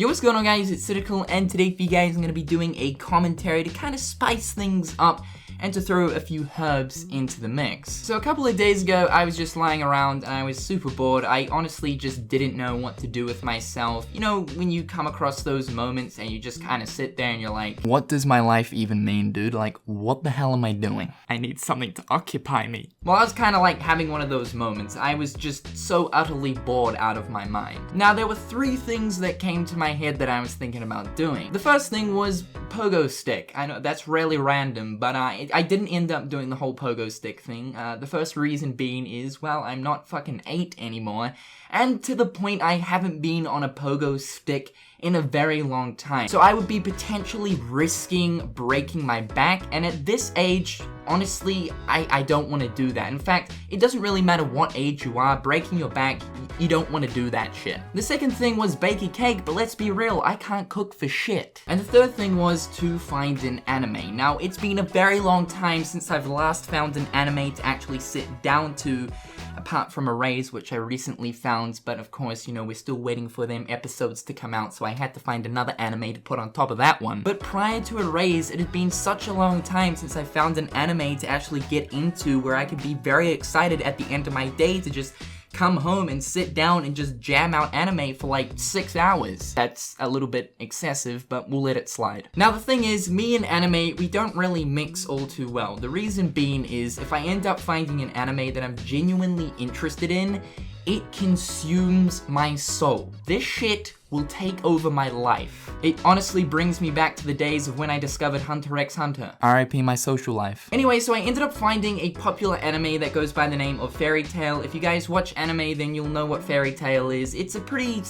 Yo, what's going on guys, it's Cynnnical, and today for you guys I'm going to be doing a commentary to kind of spice things up and to throw a few herbs into the mix. So a couple of days ago, I was just lying around and I was super bored. I honestly just didn't know what to do with myself. You know, when you come across those moments and you just kind of sit there and you're like, what does my life even mean, dude? Like, what the hell am I doing? I need something to occupy me. Well, I was kind of like having one of those moments. I was just so utterly bored out of my mind. Now, there were three things that came to my head that I was thinking about doing. The first thing was pogo stick. I know that's really random, but I didn't end up doing the whole pogo stick thing. The first reason being is, well, I'm not fucking 8 anymore, and to the point I haven't been on a pogo stick in a very long time. So I would be potentially risking breaking my back, and at this age, honestly, I don't want to do that. In fact, it doesn't really matter what age you are, breaking your back, you don't want to do that shit. The second thing was bake a cake, but let's be real, I can't cook for shit. And the third thing was to find an anime. Now, it's been a very long time since I've last found an anime to actually sit down to, apart from Arrays, which I recently found, but of course, you know, we're still waiting for them episodes to come out, so I had to find another anime to put on top of that one. But prior to Arrays, it had been such a long time since I found an anime to actually get into where I could be very excited at the end of my day to just come home and sit down and just jam out anime for like 6 hours. That's a little bit excessive, but we'll let it slide. Now the thing is, me and anime, we don't really mix all too well. The reason being is, if I end up finding an anime that I'm genuinely interested in, it consumes my soul. This shit will take over my life. It honestly brings me back to the days of when I discovered Hunter x Hunter. RIP my social life. Anyway, so I ended up finding a popular anime that goes by the name of Fairy Tail. If you guys watch anime, then you'll know what Fairy Tail is. It's a pretty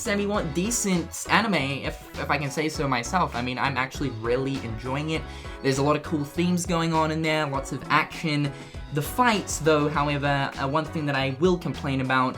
decent anime, if I can say so myself. I mean, I'm actually really enjoying it. There's a lot of cool themes going on in there, lots of action. The fights, though, however, one thing that I will complain about,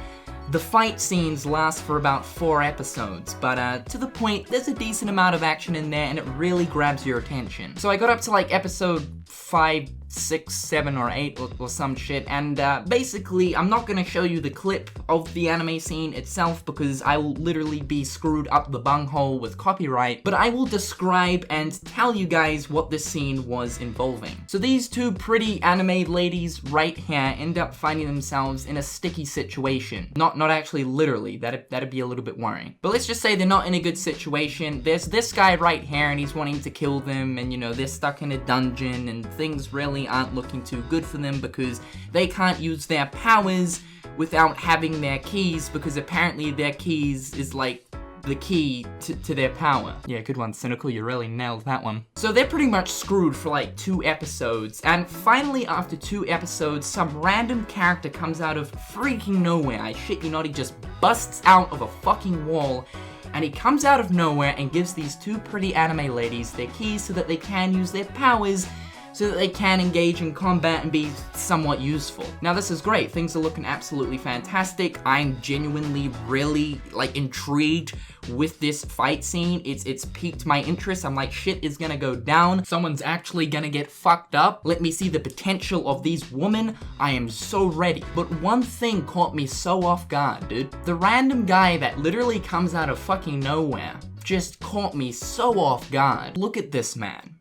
the fight scenes last for about 4 episodes, but to the point, there's a decent amount of action in there and it really grabs your attention. So I got up to like episode 5, 6, 7, or 8 or some shit, and basically I'm not gonna show you the clip of the anime scene itself because I will literally be screwed up the bunghole with copyright, but I will describe and tell you guys what this scene was involving. So these two pretty anime ladies right here end up finding themselves in a sticky situation. Not actually literally, that'd be a little bit worrying. But let's just say they're not in a good situation. There's this guy right here and he's wanting to kill them, and you know, they're stuck in a dungeon and things really aren't looking too good for them because they can't use their powers without having their keys, because apparently their keys is like the key to their power. Yeah, good one, Cynical, you really nailed that one. So they're pretty much screwed for like 2 episodes, and finally after 2 episodes, some random character comes out of freaking nowhere. I shit you not, he just busts out of a fucking wall, and he comes out of nowhere and gives these 2 pretty anime ladies their keys so that they can use their powers, so that they can engage in combat and be somewhat useful. Now this is great, things are looking absolutely fantastic. I'm genuinely really like intrigued with this fight scene. It's piqued my interest. I'm like, shit is gonna go down. Someone's actually gonna get fucked up. Let me see the potential of these women. I am so ready. But one thing caught me so off guard, dude. The random guy that literally comes out of fucking nowhere just caught me so off guard. Look at this man.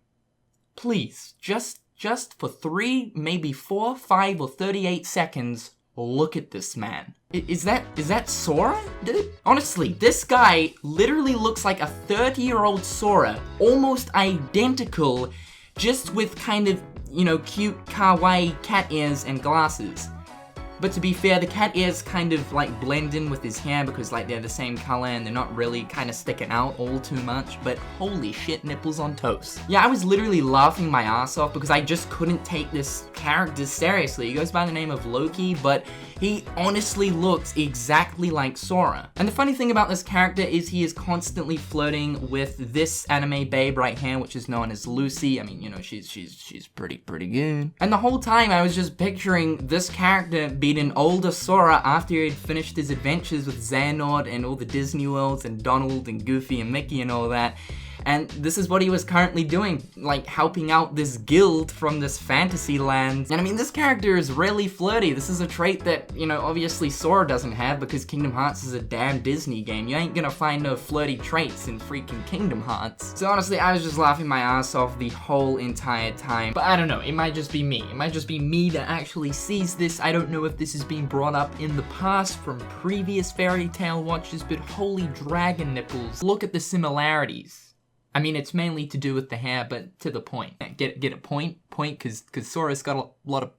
Please, just for 3, maybe 4, 5, or 38 seconds, look at this man. Is that Sora, dude? Honestly, this guy literally looks like a 30-year-old Sora, almost identical, just with kind of, you know, cute, kawaii cat ears and glasses. But to be fair, the cat ears kind of like blend in with his hair because like they're the same color and they're not really kind of sticking out all too much, but holy shit, nipples on toast. Yeah, I was literally laughing my ass off because I just couldn't take this character seriously. He goes by the name of Loki, but he honestly looks exactly like Sora. And the funny thing about this character is he is constantly flirting with this anime babe right here, which is known as Lucy. I mean, you know, she's pretty good. And the whole time I was just picturing this character being an older Sora after he had finished his adventures with Xehanort and all the Disney worlds and Donald and Goofy and Mickey and all that. And this is what he was currently doing, like helping out this guild from this fantasy land. And I mean, this character is really flirty. This is a trait that, you know, obviously Sora doesn't have because Kingdom Hearts is a damn Disney game. You ain't gonna find no flirty traits in freaking Kingdom Hearts. So honestly, I was just laughing my ass off the whole entire time. But I don't know, it might just be me. It might just be me that actually sees this. I don't know if this has been brought up in the past from previous fairy tale watches, but holy dragon nipples. Look at the similarities. I mean, it's mainly to do with the hair, but to the point. Get a point? Point, cause Sora's got a lot of...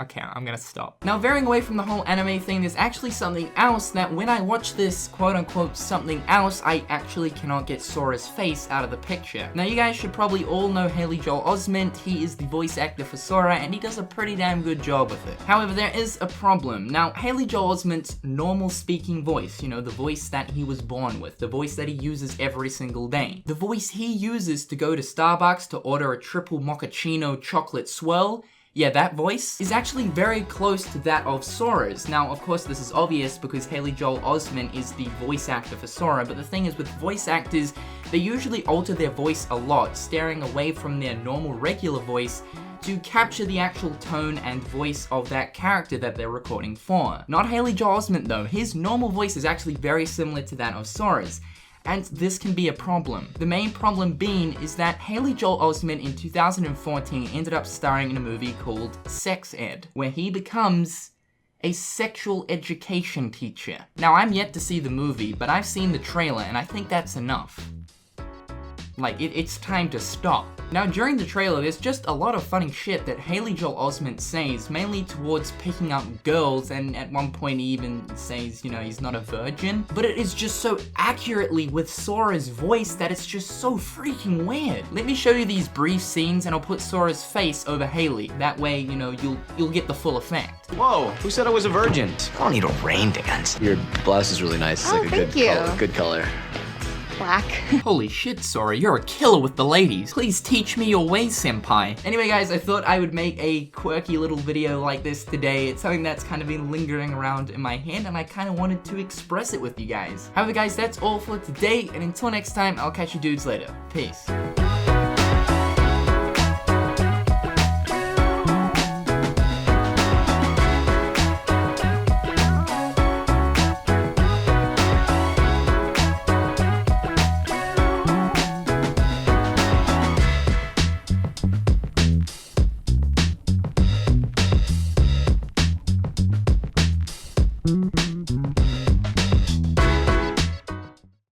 Okay, I'm gonna stop. Now, veering away from the whole anime thing, there's actually something else that when I watch this quote-unquote something else, I actually cannot get Sora's face out of the picture. Now, you guys should probably all know Haley Joel Osment. He is the voice actor for Sora, and he does a pretty damn good job with it. However, there is a problem. Now, Haley Joel Osment's normal speaking voice, you know, the voice that he was born with, the voice that he uses every single day, the voice he uses to go to Starbucks to order a triple mochaccino chocolate swirl, yeah, that voice is actually very close to that of Sora's. Now, of course, this is obvious because Haley Joel Osment is the voice actor for Sora, but the thing is with voice actors, they usually alter their voice a lot, steering away from their normal regular voice to capture the actual tone and voice of that character that they're recording for. Not Haley Joel Osment though, his normal voice is actually very similar to that of Sora's. And this can be a problem. The main problem being is that Haley Joel Osment in 2014 ended up starring in a movie called Sex Ed, where he becomes a sexual education teacher. Now, I'm yet to see the movie, but I've seen the trailer and I think that's enough. Like, it's time to stop. Now, during the trailer, there's just a lot of funny shit that Haley Joel Osment says, mainly towards picking up girls, and at one point he even says, you know, he's not a virgin. But it is just so accurately with Sora's voice that it's just so freaking weird. Let me show you these brief scenes, and I'll put Sora's face over Haley. That way, you know, you'll get the full effect. Whoa, who said I was a virgin? I don't need a rain dance. Your blouse is really nice. It's like a good color. Black. Holy shit, Sora, you're a killer with the ladies. Please teach me your ways, senpai. Anyway, guys, I thought I would make a quirky little video like this today. It's something that's kind of been lingering around in my head, and I kind of wanted to express it with you guys. However, guys, that's all for today, and until next time, I'll catch you dudes later. Peace.